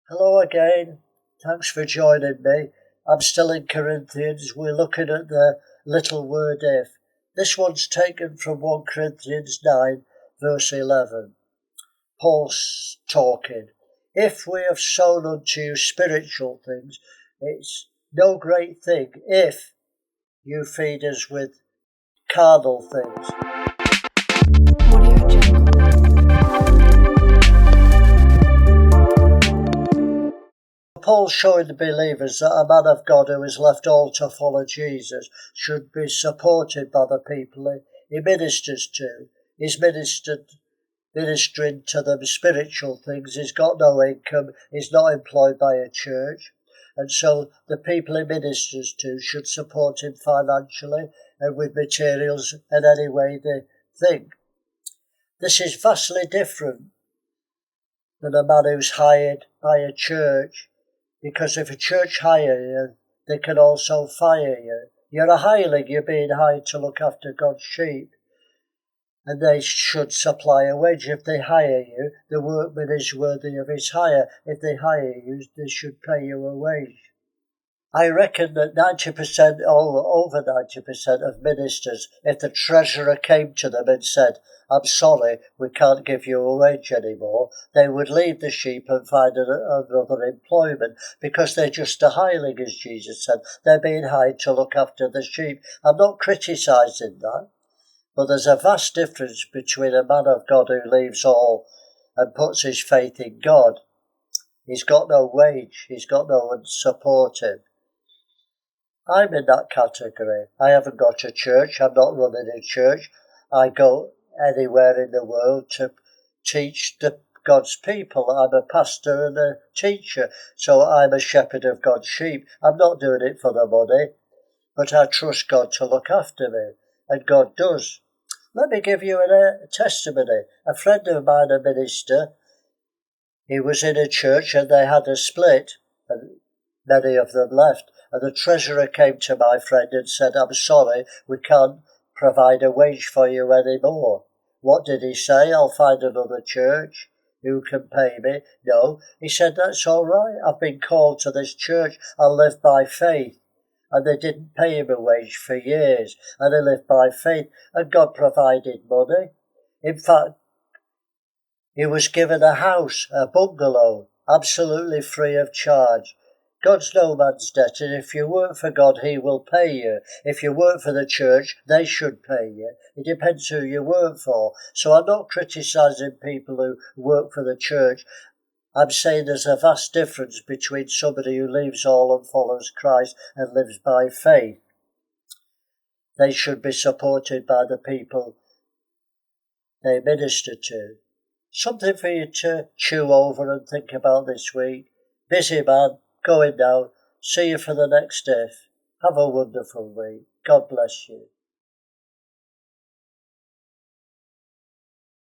Hello again. Thanks for joining me. I'm still in Corinthians. We're looking at the little word if. This one's taken from 1 Corinthians 9, verse 11. Paul's talking. If we have sown unto you spiritual things, it's no great thing if you feed us with carnal things. Paul's showing the believers that a man of God who has left all to follow Jesus should be supported by the people he ministers to. He's ministering to them spiritual things. He's got no income. He's not employed by a church. And so the people he ministers to should support him financially and with materials in any way they think. This is vastly different than a man who's hired by a church. Because if a church hire you, they can also fire you. You're a hireling, you're being hired to look after God's sheep. And they should supply a wage. If they hire you, the workman is worthy of his hire. If they hire you, they should pay you a wage. I reckon that 90% or over 90% of ministers, if the treasurer came to them and said, I'm sorry, we can't give you a wage anymore, they would leave the sheep and find another employment because they're just a hireling, as Jesus said. They're being hired to look after the sheep. I'm not criticising that, but there's a vast difference between a man of God who leaves all and puts his faith in God. He's got no wage. He's got no one to support him. I'm in that category. I haven't got a church. I'm not running a church. I go anywhere in the world to teach God's people. I'm a pastor and a teacher, so I'm a shepherd of God's sheep. I'm not doing it for the money, but I trust God to look after me, and God does. Let me give you a testimony. A friend of mine, a minister, he was in a church and they had a split, and many of them left. And the treasurer came to my friend and said, I'm sorry, we can't provide a wage for you anymore. What did he say? I'll find another church who can pay me. No, he said, that's all right. I've been called to this church. I'll live by faith. And they didn't pay him a wage for years. And he lived by faith. And God provided money. In fact, he was given a house, a bungalow, absolutely free of charge. God's no man's debtor. If you work for God, he will pay you. If you work for the church, they should pay you. It depends who you work for. So I'm not criticising people who work for the church. I'm saying there's a vast difference between somebody who leaves all and follows Christ and lives by faith. They should be supported by the people they minister to. Something for you to chew over and think about this week. Busy man. Going now. See you for the next if. Have a wonderful week. God bless you.